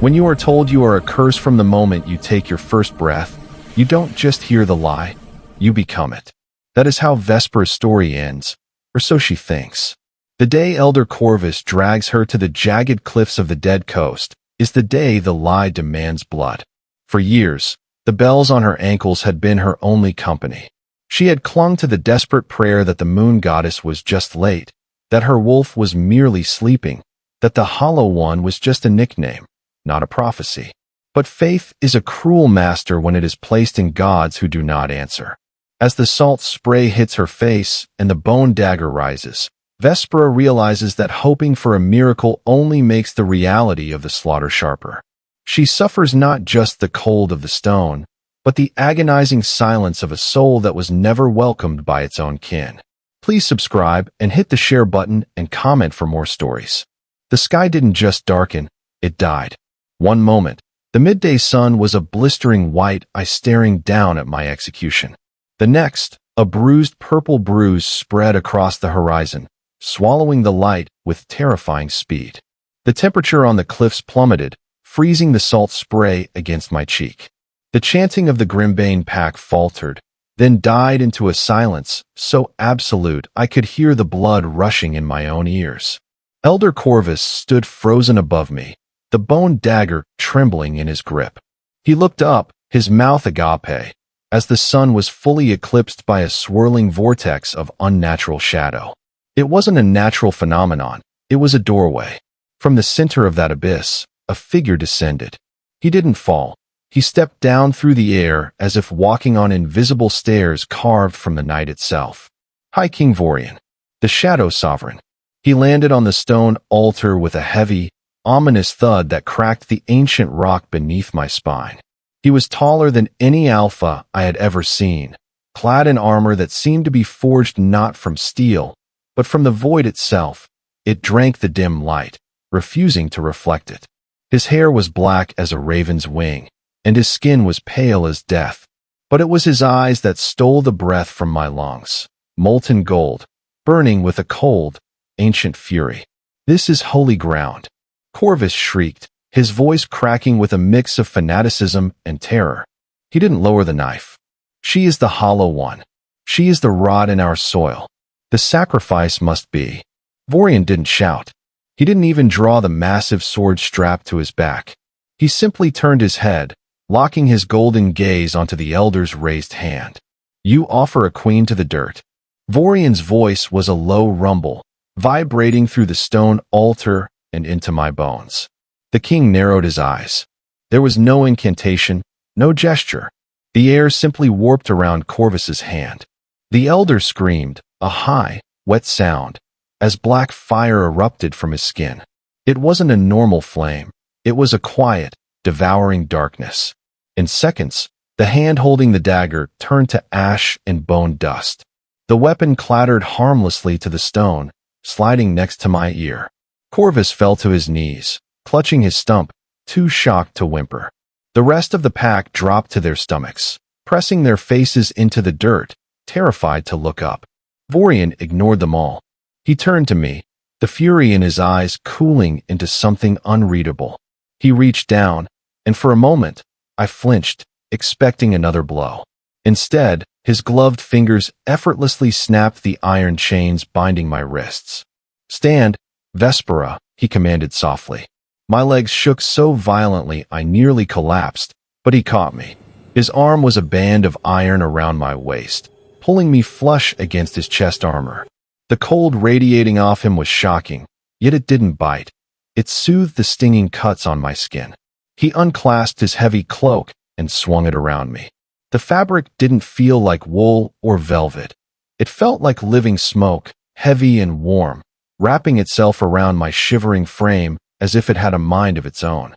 When you are told you are a curse from the moment you take your first breath, you don't just hear the lie, you become it. That is how Vespera's story ends, or so she thinks. The day Elder Corvus drags her to the jagged cliffs of the Dead Coast is the day the lie demands blood. For years, the bells on her ankles had been her only company. She had clung to the desperate prayer that the moon goddess was just late, that her wolf was merely sleeping, that the Hollow One was just a nickname, not a prophecy. But faith is a cruel master when it is placed in gods who do not answer. As the salt spray hits her face and the bone dagger rises, Vespera realizes that hoping for a miracle only makes the reality of the slaughter sharper. She suffers not just the cold of the stone, but the agonizing silence of a soul that was never welcomed by its own kin. Please subscribe and hit the share button and comment for more stories. The sky didn't just darken, it died. One moment, the midday sun was a blistering white eye staring down at my execution. The next, a bruised purple bruise spread across the horizon, swallowing the light with terrifying speed. The temperature on the cliffs plummeted, freezing the salt spray against my cheek. The chanting of the Grimbane pack faltered, then died into a silence so absolute I could hear the blood rushing in my own ears. Elder Corvus stood frozen above me, the bone dagger trembling in his grip. He looked up, his mouth agape, as the sun was fully eclipsed by a swirling vortex of unnatural shadow. It wasn't a natural phenomenon, it was a doorway. From the center of that abyss, a figure descended. He didn't fall. He stepped down through the air as if walking on invisible stairs carved from the night itself. High King Vorian, the Shadow Sovereign. He landed on the stone altar with a heavy, ominous thud that cracked the ancient rock beneath my spine. He was taller than any alpha I had ever seen, clad in armor that seemed to be forged not from steel, but from the void itself. It drank the dim light, refusing to reflect it. His hair was black as a raven's wing, and his skin was pale as death. But it was his eyes that stole the breath from my lungs, molten gold, burning with a cold, ancient fury. This is holy ground, Corvus shrieked, his voice cracking with a mix of fanaticism and terror. He didn't lower the knife. She is the Hollow One. She is the rod in our soil. The sacrifice must be. Vorian didn't shout. He didn't even draw the massive sword strapped to his back. He simply turned his head, locking his golden gaze onto the elder's raised hand. You offer a queen to the dirt. Vorian's voice was a low rumble, vibrating through the stone altar and into my bones. The king narrowed his eyes. There was no incantation, no gesture. The air simply warped around Corvus's hand. The elder screamed, a high, wet sound, as black fire erupted from his skin. It wasn't a normal flame. It was a quiet, devouring darkness. In seconds, the hand holding the dagger turned to ash and bone dust. The weapon clattered harmlessly to the stone, sliding next to my ear. Corvus fell to his knees, clutching his stump, too shocked to whimper. The rest of the pack dropped to their stomachs, pressing their faces into the dirt, terrified to look up. Vorian ignored them all. He turned to me, the fury in his eyes cooling into something unreadable. He reached down, and for a moment, I flinched, expecting another blow. Instead, his gloved fingers effortlessly snapped the iron chains binding my wrists. Stand, Vespera, he commanded softly. My legs shook so violently I nearly collapsed, but he caught me. His arm was a band of iron around my waist, pulling me flush against his chest armor. The cold radiating off him was shocking, yet it didn't bite. It soothed the stinging cuts on my skin. He unclasped his heavy cloak and swung it around me. The fabric didn't feel like wool or velvet. It felt like living smoke, heavy and warm, wrapping itself around my shivering frame as if it had a mind of its own.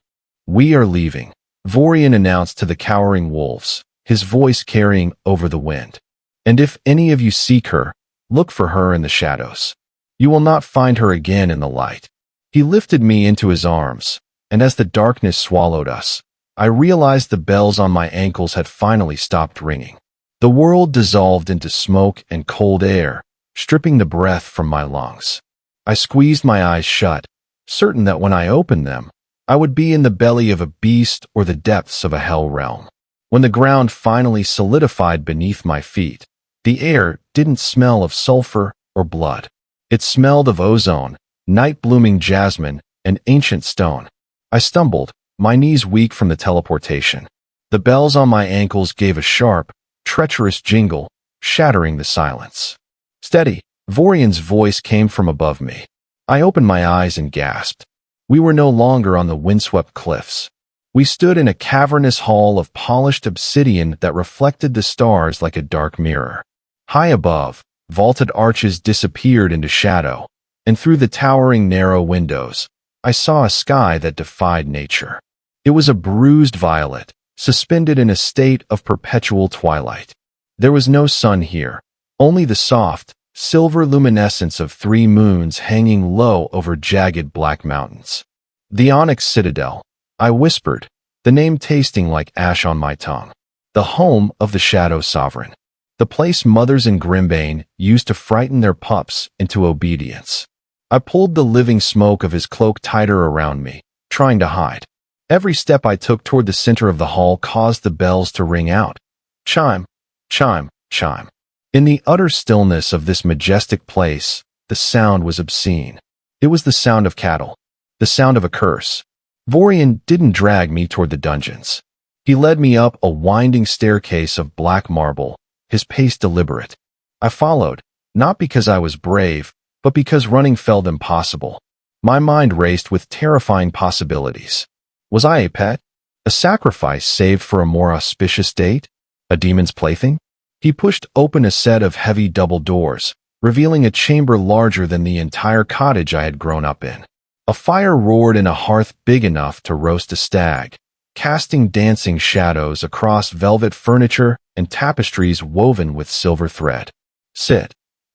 We are leaving, Vorian announced to the cowering wolves, his voice carrying over the wind. And if any of you seek her, look for her in the shadows. You will not find her again in the light. He lifted me into his arms, and as the darkness swallowed us, I realized the bells on my ankles had finally stopped ringing. The world dissolved into smoke and cold air, stripping the breath from my lungs. I squeezed my eyes shut, certain that when I opened them, I would be in the belly of a beast or the depths of a hell realm. When the ground finally solidified beneath my feet, the air didn't smell of sulfur or blood. It smelled of ozone, night-blooming jasmine, and ancient stone. I stumbled, my knees weak from the teleportation. The bells on my ankles gave a sharp, treacherous jingle, shattering the silence. "Steady!" Vorian's voice came from above me. I opened my eyes and gasped. We were no longer on the windswept cliffs. We stood in a cavernous hall of polished obsidian that reflected the stars like a dark mirror. High above, vaulted arches disappeared into shadow, and through the towering narrow windows, I saw a sky that defied nature. It was a bruised violet, suspended in a state of perpetual twilight. There was no sun here, only the soft, silver luminescence of 3 moons hanging low over jagged black mountains. "The Onyx Citadel," I whispered, the name tasting like ash on my tongue. "The home of the Shadow Sovereign. The place mothers in Grimbane used to frighten their pups into obedience." I pulled the living smoke of his cloak tighter around me, trying to hide. Every step I took toward the center of the hall caused the bells to ring out. Chime, chime, chime. In the utter stillness of this majestic place, the sound was obscene. It was the sound of cattle, the sound of a curse. Vorian didn't drag me toward the dungeons. He led me up a winding staircase of black marble, his pace deliberate. I followed, not because I was brave, but because running felt impossible. My mind raced with terrifying possibilities. Was I a pet? A sacrifice saved for a more auspicious date? A demon's plaything? He pushed open a set of heavy double doors, revealing a chamber larger than the entire cottage I had grown up in. A fire roared in a hearth big enough to roast a stag, casting dancing shadows across velvet furniture and tapestries woven with silver thread. "Sit,"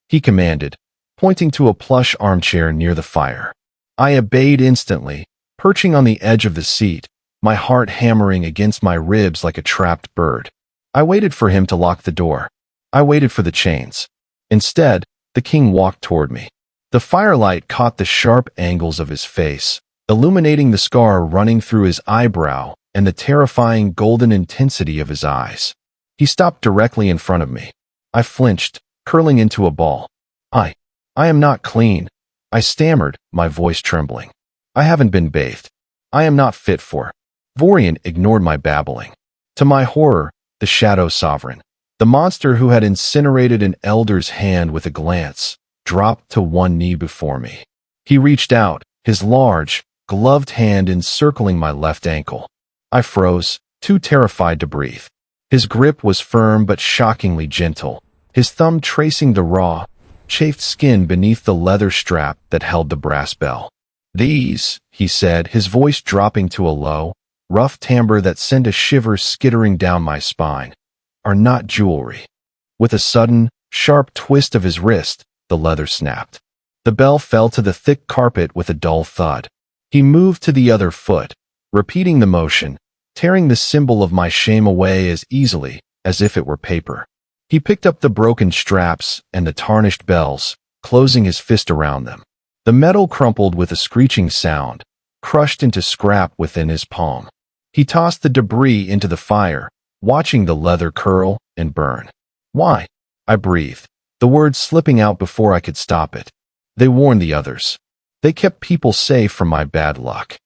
he commanded, pointing to a plush armchair near the fire. I obeyed instantly, perching on the edge of the seat, my heart hammering against my ribs like a trapped bird. I waited for him to lock the door. I waited for the chains. Instead, the king walked toward me. The firelight caught the sharp angles of his face, illuminating the scar running through his eyebrow and the terrifying golden intensity of his eyes. He stopped directly in front of me. I flinched, curling into a ball. I am not clean," I stammered, my voice trembling. "I haven't been bathed. I am not fit for." Vorian ignored my babbling. To my horror, the Shadow Sovereign, the monster who had incinerated an elder's hand with a glance, dropped to one knee before me. He reached out, his large, gloved hand encircling my left ankle. I froze, too terrified to breathe. His grip was firm but shockingly gentle, his thumb tracing the raw, chafed skin beneath the leather strap that held the brass bell. "These," he said, his voice dropping to a low, rough timbre that sent a shiver skittering down my spine, "are not jewelry." With a sudden, sharp twist of his wrist, the leather snapped. The bell fell to the thick carpet with a dull thud. He moved to the other foot, repeating the motion, tearing the symbol of my shame away as easily as if it were paper. He picked up the broken straps and the tarnished bells, closing his fist around them. The metal crumpled with a screeching sound, crushed into scrap within his palm. He tossed the debris into the fire, watching the leather curl and burn. "Why?" I breathed, the words slipping out before I could stop it. "They warned the others. They kept people safe from my bad luck."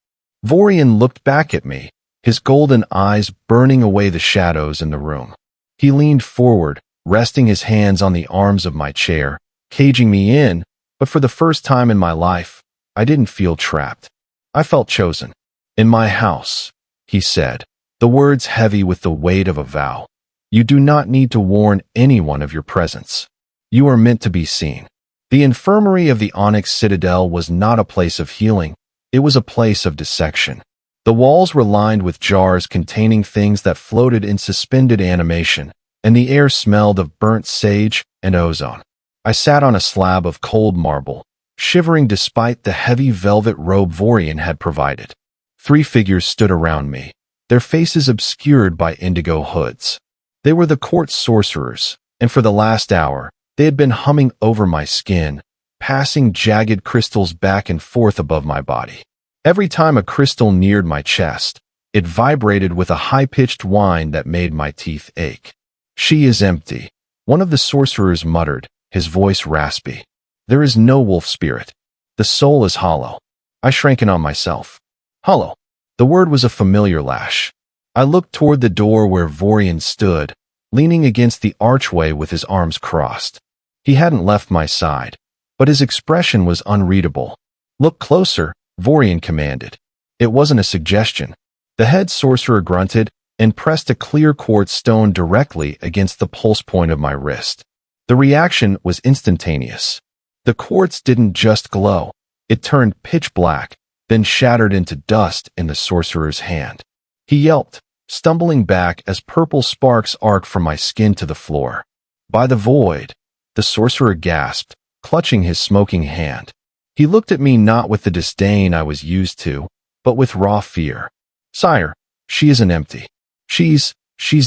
Vorian looked back at me, his golden eyes burning away the shadows in the room. He leaned forward, resting his hands on the arms of my chair, caging me in, but for the first time in my life, I didn't feel trapped. I felt chosen. "In my house," he said, the words heavy with the weight of a vow. "You do not need to warn anyone of your presence. You are meant to be seen." The infirmary of the Onyx Citadel was not a place of healing, it was a place of dissection. The walls were lined with jars containing things that floated in suspended animation, and the air smelled of burnt sage and ozone. I sat on a slab of cold marble, shivering despite the heavy velvet robe Vorian had provided. 3 figures stood around me, their faces obscured by indigo hoods. They were the court sorcerers, and for the last hour, they had been humming over my skin, passing jagged crystals back and forth above my body. Every time a crystal neared my chest, it vibrated with a high-pitched whine that made my teeth ache. "She is empty," one of the sorcerers muttered, his voice raspy. "There is no wolf spirit. The soul is hollow." I shrank in on myself. Hollow. The word was a familiar lash. I looked toward the door where Vorian stood, leaning against the archway with his arms crossed. He hadn't left my side, but his expression was unreadable. "Look closer," Vorian commanded. It wasn't a suggestion. The head sorcerer grunted and pressed a clear quartz stone directly against the pulse point of my wrist. The reaction was instantaneous. The quartz didn't just glow. It turned pitch black, then shattered into dust in the sorcerer's hand. He yelped, stumbling back as purple sparks arced from my skin to the floor. "By the void," the sorcerer gasped, clutching his smoking hand. He looked at me not with the disdain I was used to, but with raw fear. "Sire, she isn't empty. She's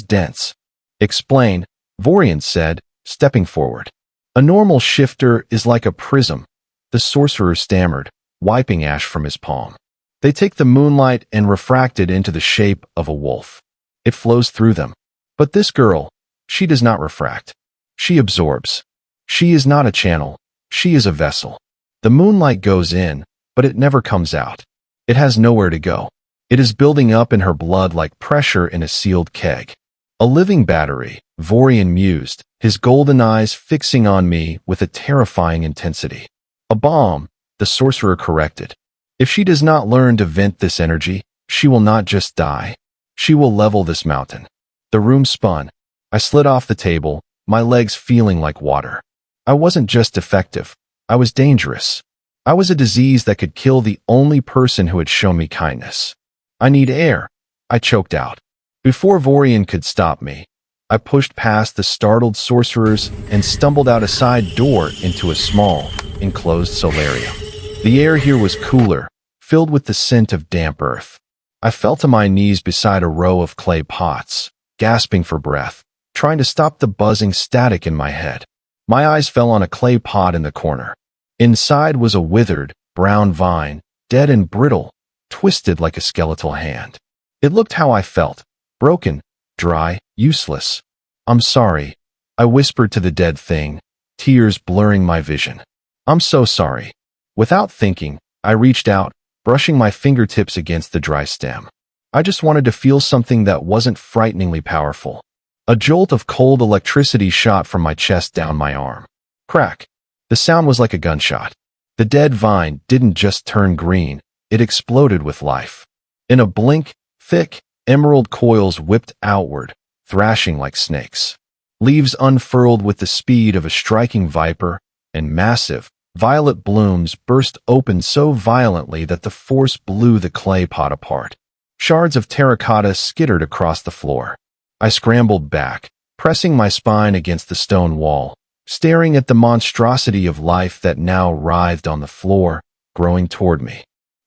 dense." "Explain," Vorian said, stepping forward. "A normal shifter is like a prism," the sorcerer stammered, wiping ash from his palm. "They take the moonlight and refract it into the shape of a wolf. It flows through them. But this girl, she does not refract. She absorbs. She is not a channel. She is a vessel. The moonlight goes in, but it never comes out. It has nowhere to go. It is building up in her blood like pressure in a sealed keg." "A living battery," Vorian mused, his golden eyes fixing on me with a terrifying intensity. "A bomb," the sorcerer corrected. "If she does not learn to vent this energy, she will not just die. She will level this mountain." The room spun. I slid off the table, my legs feeling like water. I wasn't just defective. I was dangerous. I was a disease that could kill the only person who had shown me kindness. "I need air," I choked out. Before Vorian could stop me, I pushed past the startled sorcerers and stumbled out a side door into a small, enclosed solarium. The air here was cooler, filled with the scent of damp earth. I fell to my knees beside a row of clay pots, gasping for breath, trying to stop the buzzing static in my head. My eyes fell on a clay pot in the corner. Inside was a withered, brown vine, dead and brittle, twisted like a skeletal hand. It looked how I felt, broken, dry, useless. "I'm sorry," I whispered to the dead thing, tears blurring my vision. "I'm so sorry." Without thinking, I reached out, brushing my fingertips against the dry stem. I just wanted to feel something that wasn't frighteningly powerful. A jolt of cold electricity shot from my chest down my arm. Crack. The sound was like a gunshot. The dead vine didn't just turn green, it exploded with life. In a blink, thick, emerald coils whipped outward, thrashing like snakes. Leaves unfurled with the speed of a striking viper, and massive, violet blooms burst open so violently that the force blew the clay pot apart. Shards of terracotta skittered across the floor. I scrambled back, pressing my spine against the stone wall, staring at the monstrosity of life that now writhed on the floor, growing toward me.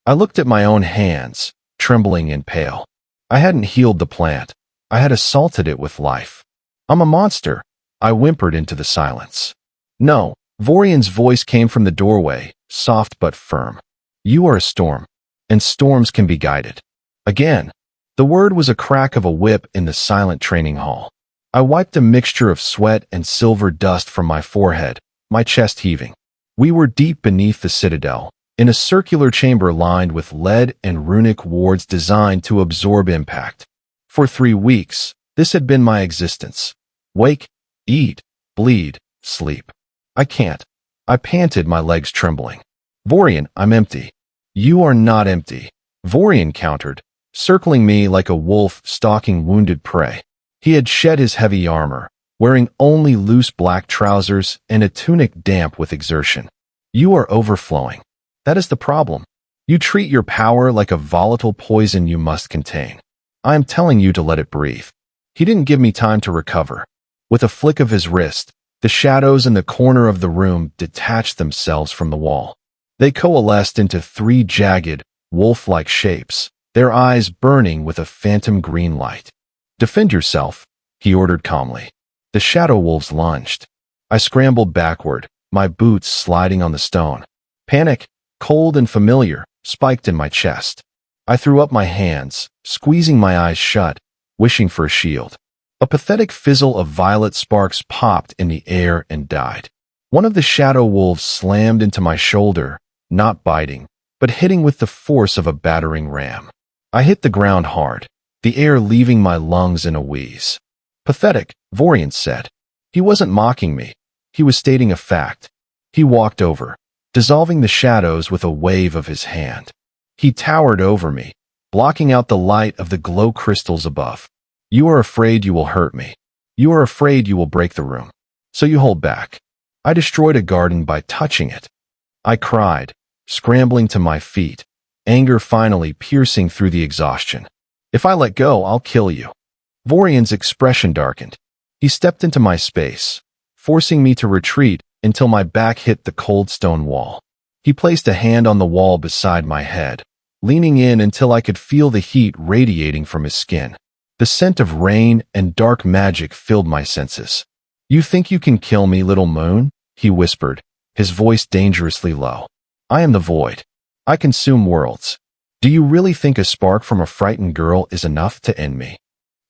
I looked at my own hands, trembling and pale. I hadn't healed the plant. I had assaulted it with life. "I'm a monster," I whimpered into the silence. "No," Vorian's voice came from the doorway, soft but firm. "You are a storm, and storms can be guided." Again, the word was a crack of a whip in the silent training hall. I wiped a mixture of sweat and silver dust from my forehead, my chest heaving. We were deep beneath the citadel, in a circular chamber lined with lead and runic wards designed to absorb impact. For 3 weeks, this had been my existence. Wake, eat, bleed, sleep. "I can't." I panted, my legs trembling. "Vorian, I'm empty." "You are not empty," Vorian countered, circling me like a wolf stalking wounded prey. He had shed his heavy armor, wearing only loose black trousers and a tunic damp with exertion. "You are overflowing. That is the problem. You treat your power like a volatile poison you must contain. I am telling you to let it breathe." He didn't give me time to recover. With a flick of his wrist, the shadows in the corner of the room detached themselves from the wall. They coalesced into 3 jagged, wolf-like shapes, their eyes burning with a phantom green light. "Defend yourself," he ordered calmly. The shadow wolves lunged. I scrambled backward, my boots sliding on the stone. Panic, cold and familiar, spiked in my chest. I threw up my hands, squeezing my eyes shut, wishing for a shield. A pathetic fizzle of violet sparks popped in the air and died. One of the shadow wolves slammed into my shoulder, not biting, but hitting with the force of a battering ram. I hit the ground hard, the air leaving my lungs in a wheeze. Pathetic, Vorian said. He wasn't mocking me. He was stating a fact. He walked over, dissolving the shadows with a wave of his hand. He towered over me, blocking out the light of the glow crystals above. You are afraid you will hurt me. You are afraid you will break the room. So you hold back. I destroyed a garden by touching it. I cried, scrambling to my feet, anger finally piercing through the exhaustion. If I let go, I'll kill you. Vorian's expression darkened. He stepped into my space, forcing me to retreat until my back hit the cold stone wall. He placed a hand on the wall beside my head, leaning in until I could feel the heat radiating from his skin. The scent of rain and dark magic filled my senses. You think you can kill me, little moon? He whispered, his voice dangerously low. I am the void. I consume worlds. Do you really think a spark from a frightened girl is enough to end me?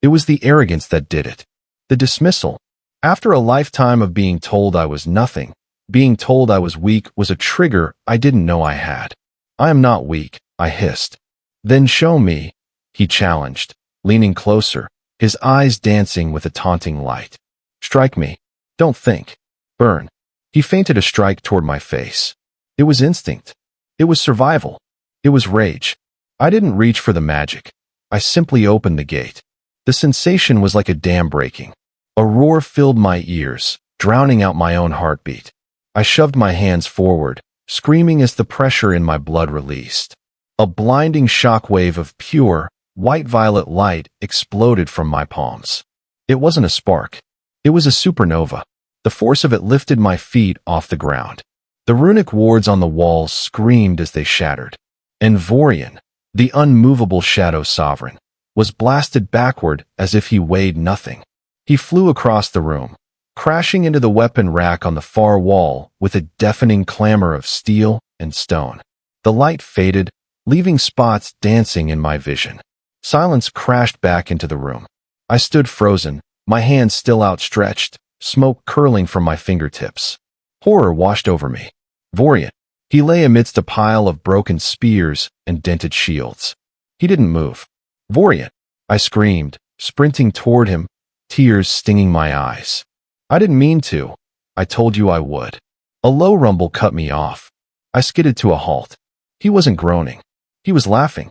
It was the arrogance that did it. The dismissal. After a lifetime of being told I was nothing, being told I was weak was a trigger I didn't know I had. I am not weak, I hissed. Then show me, he challenged, leaning closer, his eyes dancing with a taunting light. Strike me. Don't think. Burn. He feinted a strike toward my face. It was instinct. It was survival. It was rage. I didn't reach for the magic. I simply opened the gate. The sensation was like a dam breaking. A roar filled my ears, drowning out my own heartbeat. I shoved my hands forward, screaming as the pressure in my blood released. A blinding shockwave of pure, white-violet light exploded from my palms. It wasn't a spark. It was a supernova. The force of it lifted my feet off the ground. The runic wards on the walls screamed as they shattered. And Vorian, the unmovable shadow sovereign, was blasted backward as if he weighed nothing. He flew across the room, crashing into the weapon rack on the far wall with a deafening clamor of steel and stone. The light faded, leaving spots dancing in my vision. Silence crashed back into the room. I stood frozen, my hands still outstretched, smoke curling from my fingertips. Horror washed over me. Vorian. He lay amidst a pile of broken spears and dented shields. He didn't move. Vorian. I screamed, sprinting toward him, tears stinging my eyes. I didn't mean to. I told you I would. A low rumble cut me off. I skidded to a halt. He wasn't groaning. He was laughing.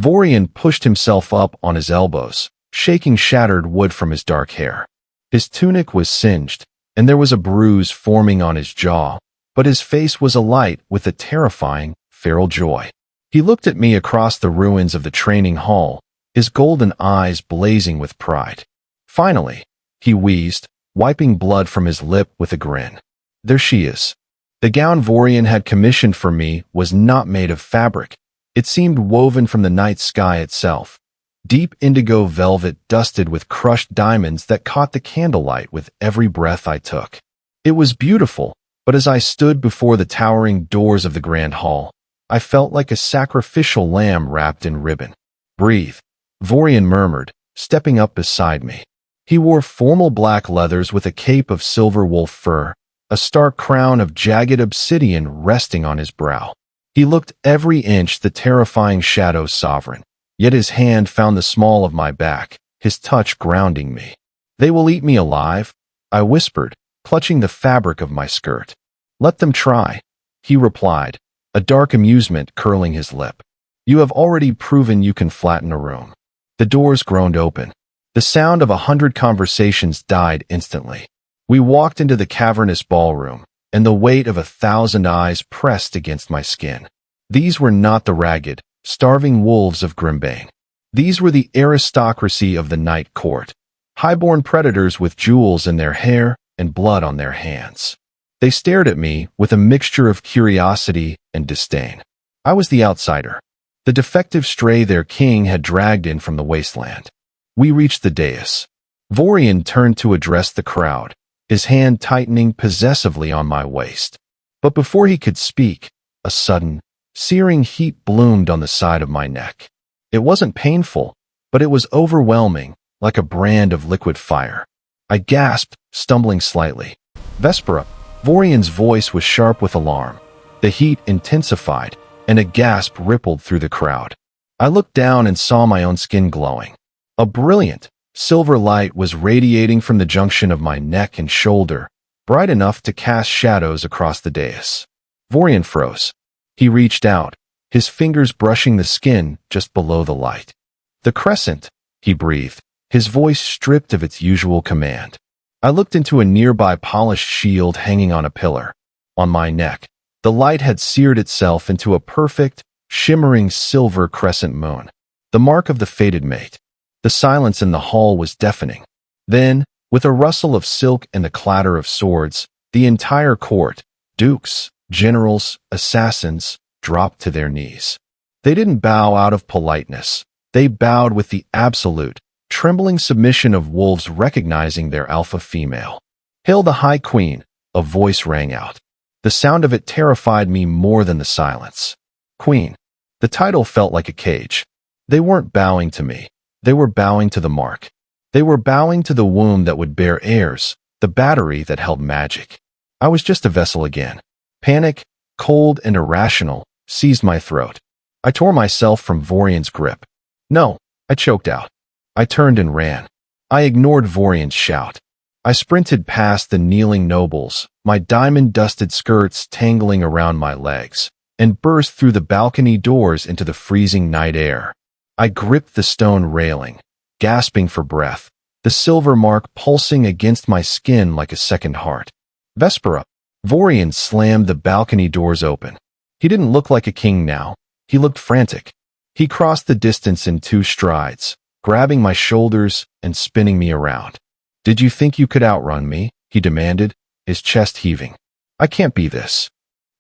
Vorian pushed himself up on his elbows, shaking shattered wood from his dark hair. His tunic was singed, and there was a bruise forming on his jaw, but his face was alight with a terrifying, feral joy. He looked at me across the ruins of the training hall, his golden eyes blazing with pride. Finally, he wheezed, wiping blood from his lip with a grin. There she is. The gown Vorian had commissioned for me was not made of fabric. It seemed woven from the night sky itself. Deep indigo velvet dusted with crushed diamonds that caught the candlelight with every breath I took. It was beautiful, but as I stood before the towering doors of the grand hall, I felt like a sacrificial lamb wrapped in ribbon. Breathe, Vorian murmured, stepping up beside me. He wore formal black leathers with a cape of silver wolf fur, a stark crown of jagged obsidian resting on his brow. He looked every inch the terrifying shadow sovereign, yet his hand found the small of my back, his touch grounding me. They will eat me alive, I whispered, clutching the fabric of my skirt. Let them try, he replied, a dark amusement curling his lip. You have already proven you can flatten a room. The doors groaned open. The sound of 100 conversations died instantly. We walked into the cavernous ballroom, and the weight of 1,000 eyes pressed against my skin. These were not the ragged, starving wolves of Grimbane. These were the aristocracy of the night court, highborn predators with jewels in their hair and blood on their hands. They stared at me with a mixture of curiosity and disdain. I was the outsider, the defective stray their king had dragged in from the wasteland. We reached the dais. Vorian turned to address the crowd, his hand tightening possessively on my waist. But before he could speak, a sudden, Searing heat bloomed on the side of my neck. It wasn't painful, but it was overwhelming, like a brand of liquid fire. I gasped, stumbling slightly. Vespera. Vorian's voice was sharp with alarm. The heat intensified, and a gasp rippled through the crowd. I looked down and saw my own skin glowing. A brilliant, silver light was radiating from the junction of my neck and shoulder, bright enough to cast shadows across the dais. Vorian froze. He reached out, his fingers brushing the skin just below the light. "The crescent," he breathed, his voice stripped of its usual command. I looked into a nearby polished shield hanging on a pillar. On my neck, the light had seared itself into a perfect, shimmering silver crescent moon, the mark of the fated mate. The silence in the hall was deafening. Then, with a rustle of silk and the clatter of swords, the entire court, dukes, generals, assassins, dropped to their knees. They didn't bow out of politeness. They bowed with the absolute, trembling submission of wolves recognizing their alpha female. "Hail the High Queen," a voice rang out. The sound of it terrified me more than the silence. Queen. The title felt like a cage. They weren't bowing to me. They were bowing to the mark. They were bowing to the womb that would bear heirs, the battery that held magic. I was just a vessel again. Panic, cold and irrational, seized my throat. I tore myself from Vorian's grip. "No," I choked out. I turned and ran. I ignored Vorian's shout. I sprinted past the kneeling nobles, my diamond-dusted skirts tangling around my legs, and burst through the balcony doors into the freezing night air. I gripped the stone railing, gasping for breath, the silver mark pulsing against my skin like a second heart. "Vespera." Vorian slammed the balcony doors open. He didn't look like a king now. He looked frantic. He crossed the distance in 2 strides, grabbing my shoulders and spinning me around. "Did you think you could outrun me?" he demanded, his chest heaving. "I can't be this."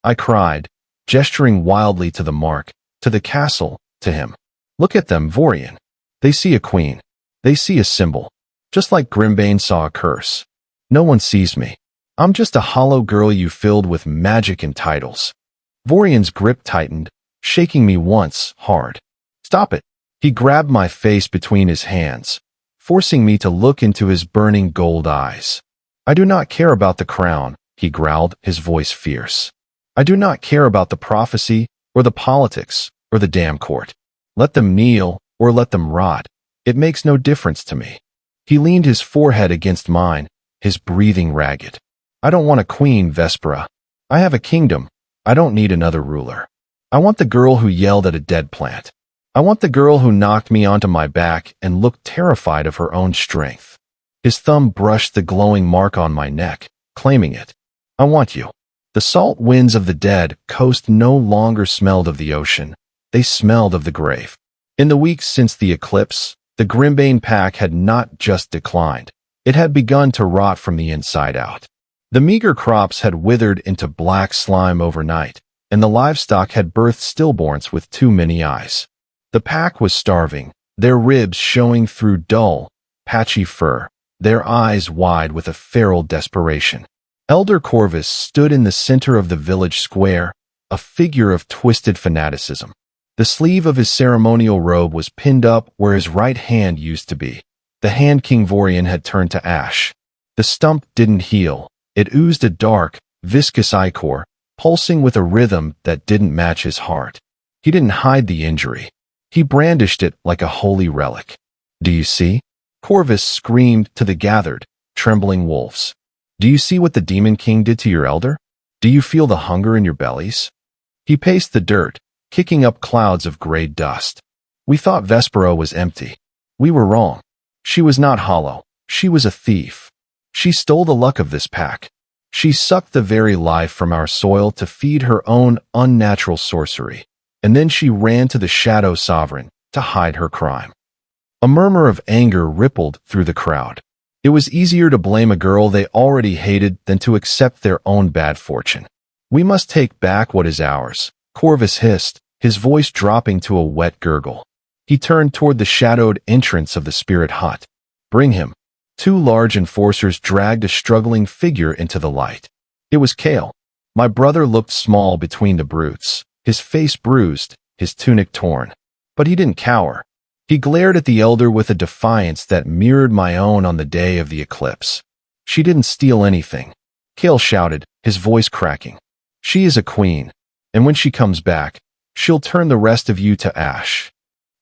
I cried, gesturing wildly to the mark, to the castle, to him. "Look at them, Vorian. They see a queen. They see a symbol. Just like Grimbane saw a curse. No one sees me. I'm just a hollow girl you filled with magic and titles." Vorian's grip tightened, shaking me once, hard. "Stop it." He grabbed my face between his hands, forcing me to look into his burning gold eyes. "I do not care about the crown," he growled, his voice fierce. "I do not care about the prophecy, or the politics, or the damn court. Let them kneel, or let them rot. It makes no difference to me." He leaned his forehead against mine, his breathing ragged. "I don't want a queen, Vespera. I have a kingdom. I don't need another ruler. I want the girl who yelled at a dead plant. I want the girl who knocked me onto my back and looked terrified of her own strength." His thumb brushed the glowing mark on my neck, claiming it. "I want you." The salt winds of the dead coast no longer smelled of the ocean. They smelled of the grave. In the weeks since the eclipse, the Grimbane pack had not just declined. It had begun to rot from the inside out. The meager crops had withered into black slime overnight, and the livestock had birthed stillborns with too many eyes. The pack was starving, their ribs showing through dull, patchy fur, their eyes wide with a feral desperation. Elder Corvus stood in the center of the village square, a figure of twisted fanaticism. The sleeve of his ceremonial robe was pinned up where his right hand used to be. The hand King Vorian had turned to ash. The stump didn't heal. It oozed a dark, viscous ichor, pulsing with a rhythm that didn't match his heart. He didn't hide the injury. He brandished it like a holy relic. "Do you see?" Corvus screamed to the gathered, trembling wolves. "Do you see what the Demon King did to your elder? Do you feel the hunger in your bellies?" He paced the dirt, kicking up clouds of gray dust. "We thought Vespera was empty. We were wrong. She was not hollow. She was a thief. She stole the luck of this pack. She sucked the very life from our soil to feed her own unnatural sorcery. And then she ran to the Shadow Sovereign to hide her crime." A murmur of anger rippled through the crowd. It was easier to blame a girl they already hated than to accept their own bad fortune. "We must take back what is ours," Corvus hissed, his voice dropping to a wet gurgle. He turned toward the shadowed entrance of the spirit hut. "Bring him." 2 large enforcers dragged a struggling figure into the light. It was Kale. My brother looked small between the brutes, his face bruised, his tunic torn. But he didn't cower. He glared at the elder with a defiance that mirrored my own on the day of the eclipse. "She didn't steal anything," Cale shouted, his voice cracking. "She is a queen, and when she comes back, she'll turn the rest of you to ash."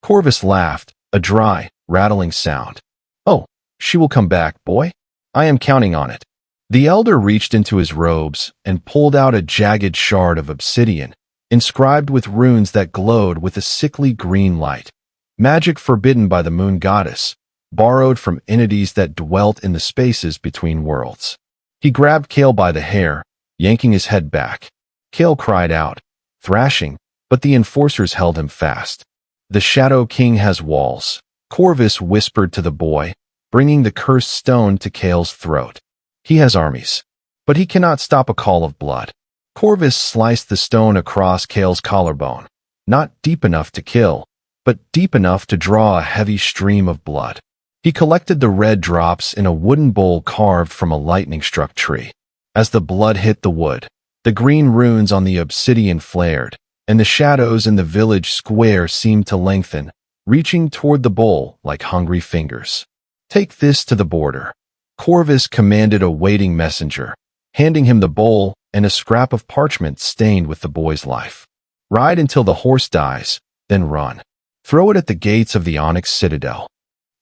Corvus laughed, a dry, rattling sound. "Oh, she will come back, boy. I am counting on it." The elder reached into his robes and pulled out a jagged shard of obsidian, inscribed with runes that glowed with a sickly green light. Magic forbidden by the moon goddess, borrowed from entities that dwelt in the spaces between worlds. He grabbed Cale by the hair, yanking his head back. Cale cried out, thrashing, but the enforcers held him fast. "The Shadow King has walls," Corvus whispered to the boy, bringing the cursed stone to Cale's throat. "He has armies, but he cannot stop a call of blood." Corvus sliced the stone across Cale's collarbone, not deep enough to kill, but deep enough to draw a heavy stream of blood. He collected the red drops in a wooden bowl carved from a lightning-struck tree. As the blood hit the wood, the green runes on the obsidian flared, and the shadows in the village square seemed to lengthen, reaching toward the bowl like hungry fingers. "Take this to the border," Corvus commanded a waiting messenger, handing him the bowl and a scrap of parchment stained with the boy's life. "Ride until the horse dies, then run. Throw it at the gates of the Onyx Citadel."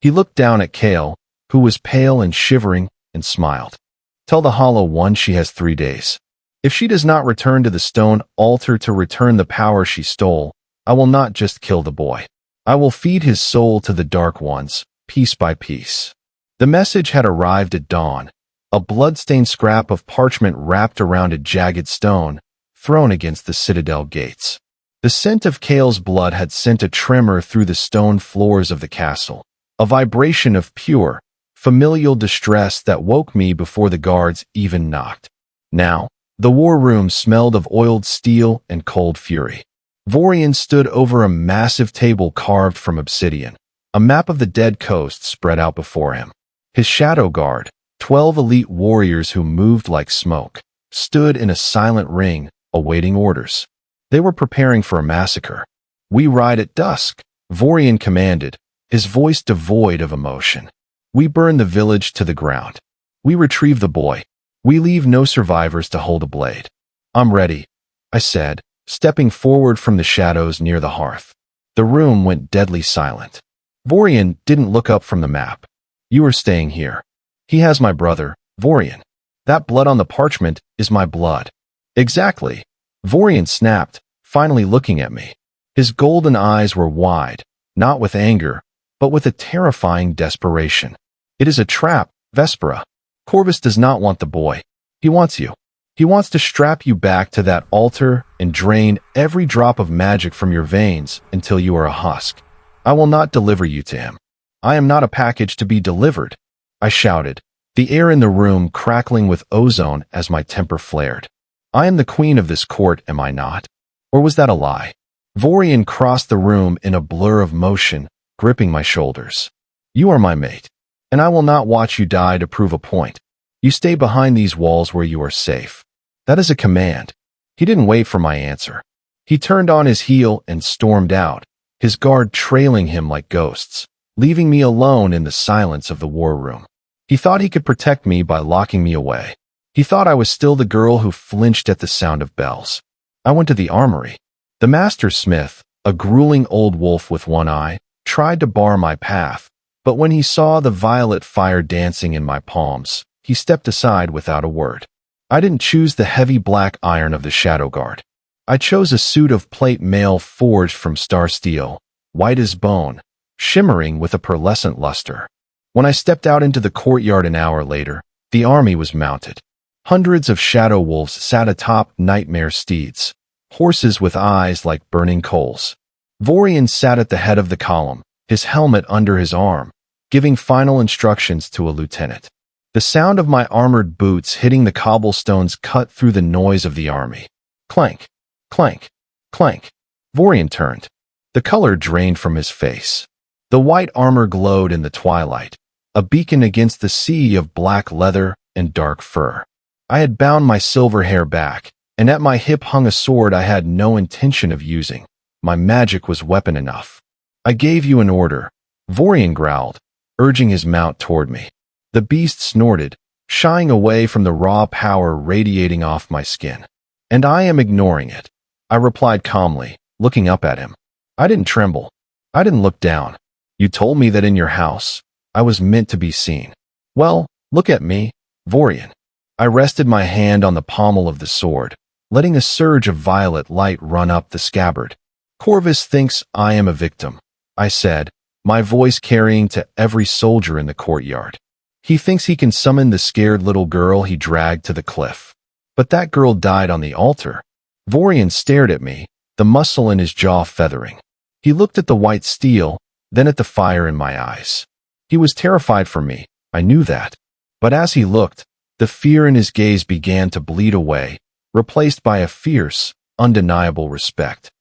He looked down at Cale, who was pale and shivering, and smiled. "Tell the Hollow One she has 3 days. If she does not return to the stone altar to return the power she stole, I will not just kill the boy. I will feed his soul to the Dark Ones, piece by piece." The message had arrived at dawn, a blood-stained scrap of parchment wrapped around a jagged stone, thrown against the citadel gates. The scent of Cale's blood had sent a tremor through the stone floors of the castle, a vibration of pure, familial distress that woke me before the guards even knocked. Now, the war room smelled of oiled steel and cold fury. Vorian stood over a massive table carved from obsidian. A map of the dead coast spread out before him. His shadow guard, 12 elite warriors who moved like smoke, stood in a silent ring, awaiting orders. They were preparing for a massacre. "We ride at dusk," Vorian commanded, his voice devoid of emotion. "We burn the village to the ground. We retrieve the boy. We leave no survivors to hold a blade." "I'm ready," I said, stepping forward from the shadows near the hearth. The room went deadly silent. Vorian didn't look up from the map. "You are staying here. He has my brother, Vorian. That blood on the parchment is my blood." "Exactly," Vorian snapped, finally looking at me. His golden eyes were wide, not with anger, but with a terrifying desperation. "It is a trap, Vespera. Corvus does not want the boy. He wants you. He wants to strap you back to that altar and drain every drop of magic from your veins until you are a husk. I will not deliver you to him. I am not a package to be delivered," I shouted, the air in the room crackling with ozone as my temper flared. "I am the queen of this court, am I not? Or was that a lie?" Vorian crossed the room in a blur of motion, gripping my shoulders. "You are my mate, and I will not watch you die to prove a point. You stay behind these walls where you are safe. That is a command." He didn't wait for my answer. He turned on his heel and stormed out, his guard trailing him like ghosts, leaving me alone in the silence of the war room. He thought he could protect me by locking me away. He thought I was still the girl who flinched at the sound of bells. I went to the armory. The master smith, a grueling old wolf with one eye, tried to bar my path, but when he saw the violet fire dancing in my palms, he stepped aside without a word. I didn't choose the heavy black iron of the Shadow Guard. I chose a suit of plate mail forged from star steel, white as bone, shimmering with a pearlescent luster. When I stepped out into the courtyard an hour later, the army was mounted. Hundreds of shadow wolves sat atop nightmare steeds, horses with eyes like burning coals. Vorian sat at the head of the column, his helmet under his arm, giving final instructions to a lieutenant. The sound of my armored boots hitting the cobblestones cut through the noise of the army. Clank, clank, clank. Vorian turned. The color drained from his face. The white armor glowed in the twilight, a beacon against the sea of black leather and dark fur. I had bound my silver hair back, and at my hip hung a sword I had no intention of using. My magic was weapon enough. I gave you an order, Vorian growled, urging his mount toward me. The beast snorted, shying away from the raw power radiating off my skin. And I am ignoring it, I replied calmly, looking up at him. I didn't tremble. I didn't look down. You told me that in your house, I was meant to be seen. Well, look at me, Vorian. I rested my hand on the pommel of the sword, letting a surge of violet light run up the scabbard. Corvus thinks I am a victim, I said, my voice carrying to every soldier in the courtyard. He thinks he can summon the scared little girl he dragged to the cliff. But that girl died on the altar. Vorian stared at me, the muscle in his jaw feathering. He looked at the white steel, then at the fire in my eyes. He was terrified for me, I knew that. But as he looked, the fear in his gaze began to bleed away, replaced by a fierce, undeniable respect.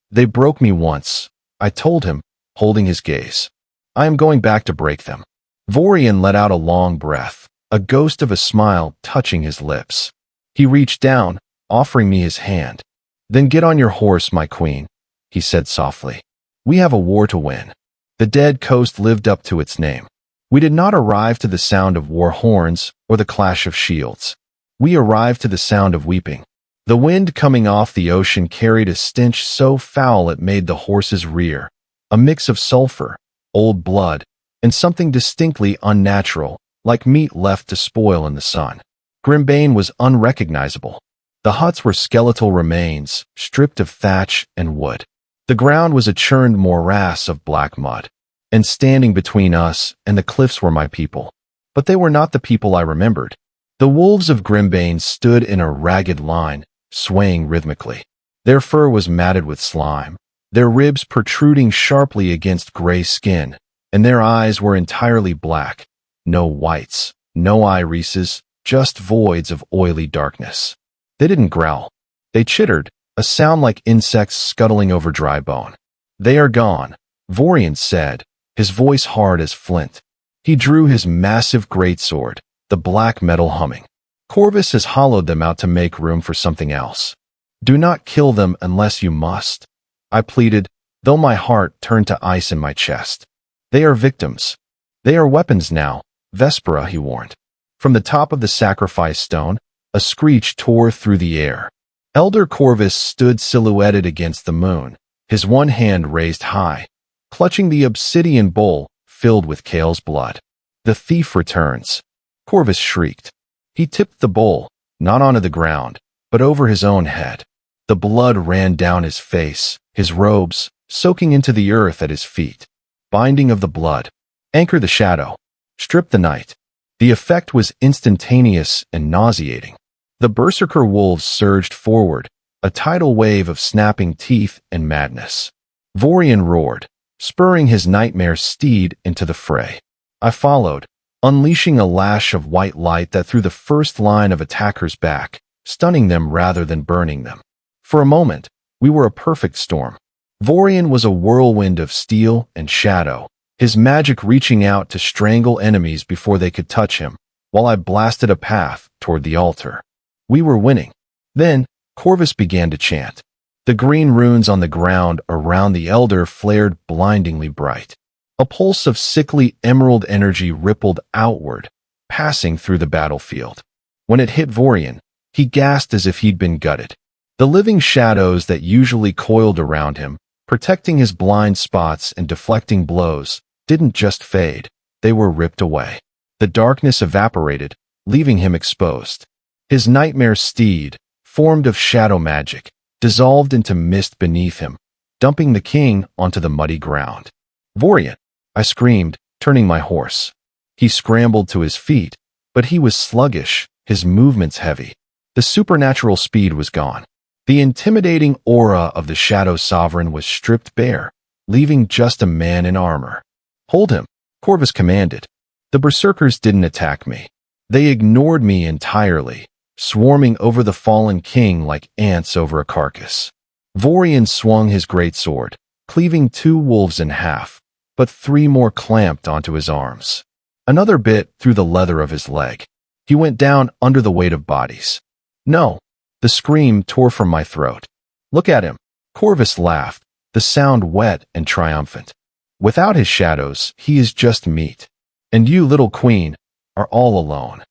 They broke me once, I told him, holding his gaze. I am going back to break them. Vorian let out a long breath, a ghost of a smile touching his lips. He reached down, offering me his hand. Then get on your horse, my queen, he said softly. We have a war to win. The dead coast lived up to its name. We did not arrive to the sound of war horns or the clash of shields. We arrived to the sound of weeping. The wind coming off the ocean carried a stench so foul it made the horses rear, a mix of sulfur, old blood, and something distinctly unnatural, like meat left to spoil in the sun. Grimbane was unrecognizable. The huts were skeletal remains, stripped of thatch and wood. The ground was a churned morass of black mud. And standing between us and the cliffs were my people. But they were not the people I remembered. The wolves of Grimbane stood in a ragged line, swaying rhythmically. Their fur was matted with slime, their ribs protruding sharply against gray skin, and their eyes were entirely black. No whites, no irises, just voids of oily darkness. They didn't growl. They chittered, a sound like insects scuttling over dry bone. They are gone, Vorian said, his voice hard as flint. He drew his massive greatsword, the black metal humming. Corvus has hollowed them out to make room for something else. Do not kill them unless you must, I pleaded, though my heart turned to ice in my chest. They are victims. They are weapons now, Vespera, he warned. From the top of the sacrifice stone, a screech tore through the air. Elder Corvus stood silhouetted against the moon, his one hand raised high, clutching the obsidian bowl filled with Kale's blood. The thief returns, Corvus shrieked. He tipped the bowl, not onto the ground, but over his own head. The blood ran down his face, his robes, soaking into the earth at his feet. Binding of the blood. Anchor the shadow. Strip the night. The effect was instantaneous and nauseating. The berserker wolves surged forward, a tidal wave of snapping teeth and madness. Vorian roared, spurring his nightmare steed into the fray. I followed, unleashing a lash of white light that threw the first line of attackers back, stunning them rather than burning them. For a moment, we were a perfect storm. Vorian was a whirlwind of steel and shadow, his magic reaching out to strangle enemies before they could touch him, while I blasted a path toward the altar. We were winning. Then, Corvus began to chant. The green runes on the ground around the elder flared blindingly bright. A pulse of sickly emerald energy rippled outward, passing through the battlefield. When it hit Vorian, he gasped as if he'd been gutted. The living shadows that usually coiled around him, protecting his blind spots and deflecting blows, didn't just fade, they were ripped away. The darkness evaporated, leaving him exposed. His nightmare steed, formed of shadow magic, dissolved into mist beneath him, dumping the king onto the muddy ground. Vorian, I screamed, turning my horse. He scrambled to his feet, but he was sluggish, his movements heavy. The supernatural speed was gone. The intimidating aura of the Shadow Sovereign was stripped bare, leaving just a man in armor. Hold him, Corvus commanded. The berserkers didn't attack me. They ignored me entirely, swarming over the fallen king like ants over a carcass. Vorian swung his greatsword, cleaving 2 wolves in half, but 3 more clamped onto his arms. Another bit through the leather of his leg. He went down under the weight of bodies. No, The scream tore from my throat. "Look at him." Corvus laughed, the sound wet and triumphant. "Without his shadows, he is just meat. And you, little queen, are all alone."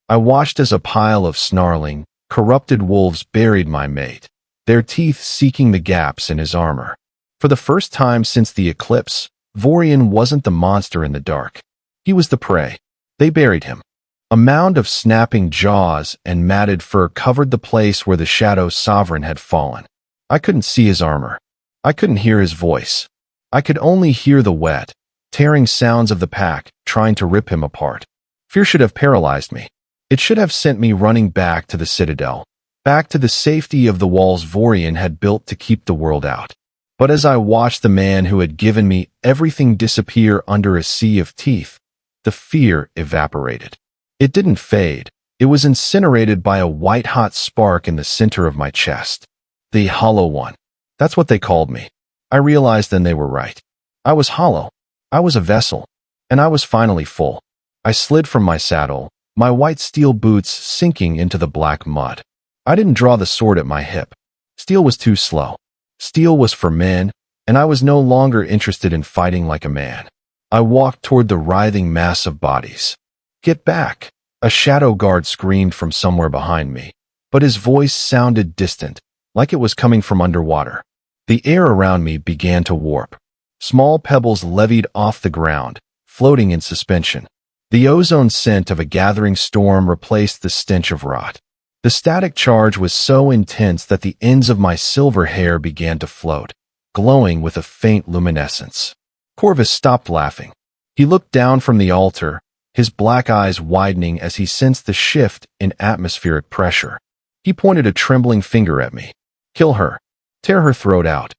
I watched as a pile of snarling, corrupted wolves buried my mate, their teeth seeking the gaps in his armor. For the first time since the eclipse, Vorian wasn't the monster in the dark. He was the prey. They buried him. A mound of snapping jaws and matted fur covered the place where the Shadow Sovereign had fallen. I couldn't see his armor. I couldn't hear his voice. I could only hear the wet, tearing sounds of the pack trying to rip him apart. Fear should have paralyzed me. It should have sent me running back to the Citadel, back to the safety of the walls Vorian had built to keep the world out. But as I watched the man who had given me everything disappear under a sea of teeth, the fear evaporated. It didn't fade. It was incinerated by a white-hot spark in the center of my chest. The Hollow One. That's what they called me. I realized then they were right. I was hollow. I was a vessel. And I was finally full. I slid from my saddle, my white steel boots sinking into the black mud. I didn't draw the sword at my hip. Steel was too slow. Steel was for men, and I was no longer interested in fighting like a man. I walked toward the writhing mass of bodies. "Get back!" A shadow guard screamed from somewhere behind me, but his voice sounded distant, like it was coming from underwater. The air around me began to warp. Small pebbles levied off the ground, floating in suspension. The ozone scent of a gathering storm replaced the stench of rot. The static charge was so intense that the ends of my silver hair began to float, glowing with a faint luminescence. Corvus stopped laughing. He looked down from the altar, his black eyes widening as he sensed the shift in atmospheric pressure. He pointed a trembling finger at me. "Kill her. Tear her throat out."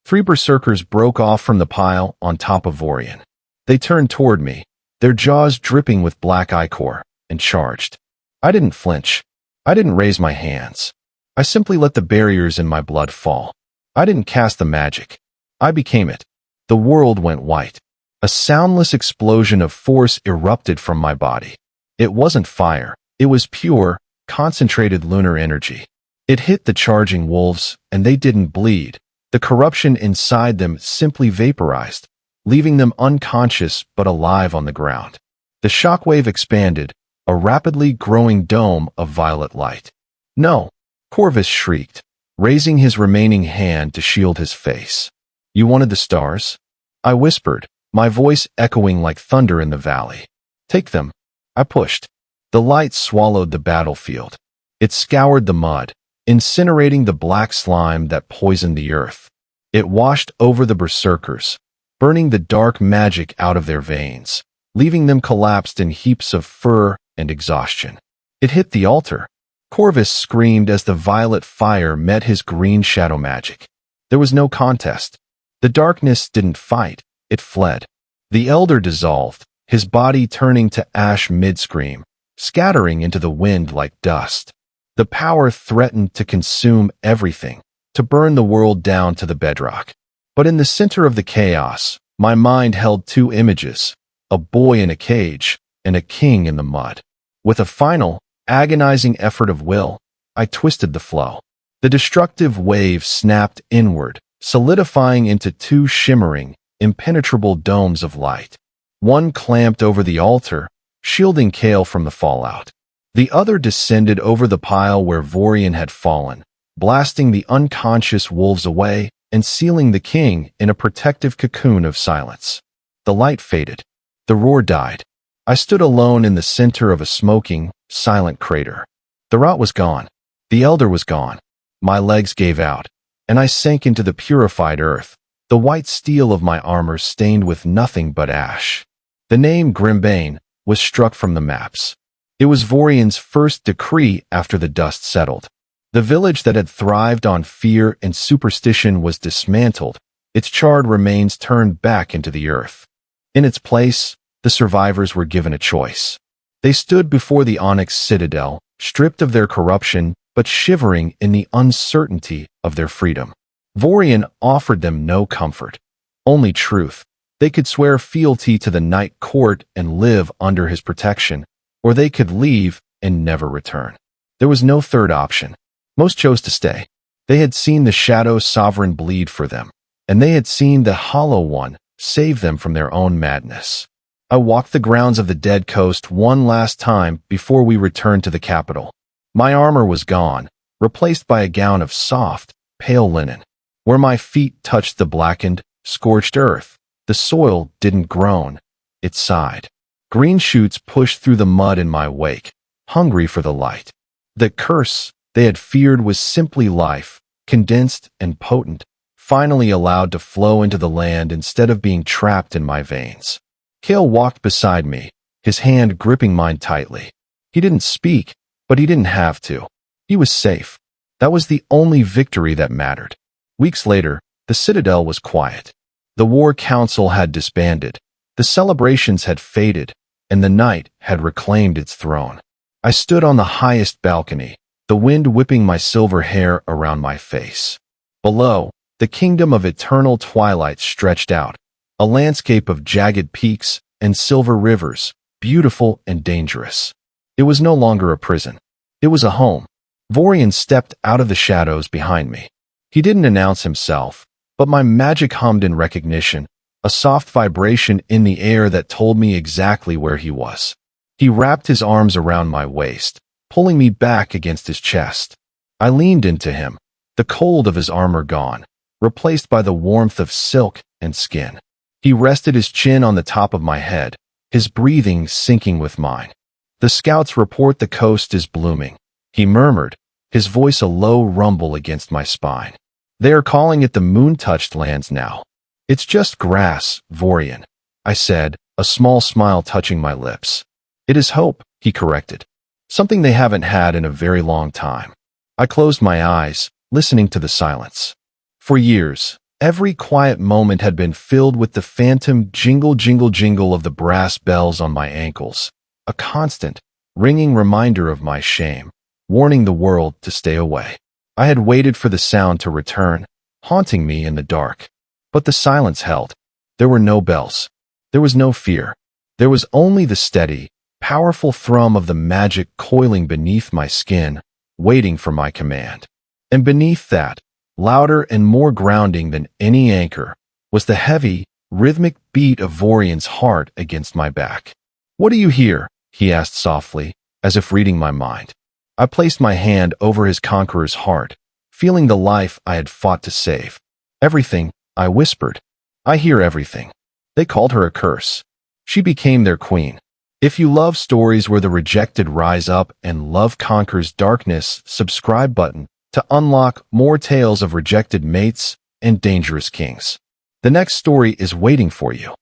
3 berserkers broke off from the pile on top of Vorian. They turned toward me, their jaws dripping with black ichor, and charged. I didn't flinch. I didn't raise my hands. I simply let the barriers in my blood fall. I didn't cast the magic. I became it. The world went white. A soundless explosion of force erupted from my body. It wasn't fire. It was pure, concentrated lunar energy. It hit the charging wolves, and they didn't bleed. The corruption inside them simply vaporized, leaving them unconscious but alive on the ground. The shockwave expanded, a rapidly growing dome of violet light. "No!" Corvus shrieked, raising his remaining hand to shield his face. "You wanted the stars?" I whispered, my voice echoing like thunder in the valley. "Take them." I pushed. The light swallowed the battlefield. It scoured the mud, incinerating the black slime that poisoned the earth. It washed over the berserkers, burning the dark magic out of their veins, leaving them collapsed in heaps of fur and exhaustion. It hit the altar. Corvus screamed as the violet fire met his green shadow magic. There was no contest. The darkness didn't fight, it fled. The elder dissolved, his body turning to ash mid-scream, scattering into the wind like dust. The power threatened to consume everything, to burn the world down to the bedrock. But in the center of the chaos, my mind held 2 images, a boy in a cage and a king in the mud. With a final, agonizing effort of will, I twisted the flow. The destructive wave snapped inward, solidifying into 2 shimmering, impenetrable domes of light. One clamped over the altar, shielding Kale from the fallout. The other descended over the pile where Vorian had fallen, blasting the unconscious wolves away and sealing the king in a protective cocoon of silence. The light faded. The roar died. I stood alone in the center of a smoking, silent crater. The rot was gone. The elder was gone. My legs gave out, and I sank into the purified earth, the white steel of my armor stained with nothing but ash. The name Grimbane was struck from the maps. It was Vorian's first decree after the dust settled. The village that had thrived on fear and superstition was dismantled, its charred remains turned back into the earth. In its place, the survivors were given a choice. They stood before the Onyx Citadel, stripped of their corruption, but shivering in the uncertainty of their freedom. Vorian offered them no comfort, only truth. They could swear fealty to the Night Court and live under his protection, or they could leave and never return. There was no third option. Most chose to stay. They had seen the Shadow Sovereign bleed for them, and they had seen the Hollow One save them from their own madness. I walked the grounds of the Dead Coast one last time before we returned to the capital. My armor was gone, replaced by a gown of soft, pale linen. Where my feet touched the blackened, scorched earth, the soil didn't groan, it sighed. Green shoots pushed through the mud in my wake, hungry for the light. The curse they had feared was simply life, condensed and potent, finally allowed to flow into the land instead of being trapped in my veins. Kale walked beside me, his hand gripping mine tightly. He didn't speak, but he didn't have to. He was safe. That was the only victory that mattered. Weeks later, the Citadel was quiet. The War Council had disbanded, the celebrations had faded, and the night had reclaimed its throne. I stood on the highest balcony, the wind whipping my silver hair around my face. Below, the kingdom of eternal twilight stretched out, a landscape of jagged peaks and silver rivers, beautiful and dangerous. It was no longer a prison. It was a home. Vorian stepped out of the shadows behind me. He didn't announce himself, but my magic hummed in recognition, a soft vibration in the air that told me exactly where he was. He wrapped his arms around my waist, pulling me back against his chest. I leaned into him, the cold of his armor gone, replaced by the warmth of silk and skin. He rested his chin on the top of my head, his breathing syncing with mine. The scouts report the coast is blooming, he murmured, his voice a low rumble against my spine. They are calling it the moon-touched lands now. It's just grass, Vorian, I said, a small smile touching my lips. It is hope, he corrected. Something they haven't had in a very long time. I closed my eyes, listening to the silence. For years, every quiet moment had been filled with the phantom jingle of the brass bells on my ankles, a constant, ringing reminder of my shame, warning the world to stay away. I had waited for the sound to return, haunting me in the dark. But the silence held. There were no bells. There was no fear. There was only the steady, powerful thrum of the magic coiling beneath my skin, waiting for my command. And beneath that, louder and more grounding than any anchor, was the heavy, rhythmic beat of Vorian's heart against my back. "What do you hear?" he asked softly, as if reading my mind. I placed my hand over his conqueror's heart, feeling the life I had fought to save. "Everything," I whispered. "I hear everything." They called her a curse. She became their queen. If you love stories where the rejected rise up and love conquers darkness, subscribe button to unlock more tales of rejected mates and dangerous kings. The next story is waiting for you.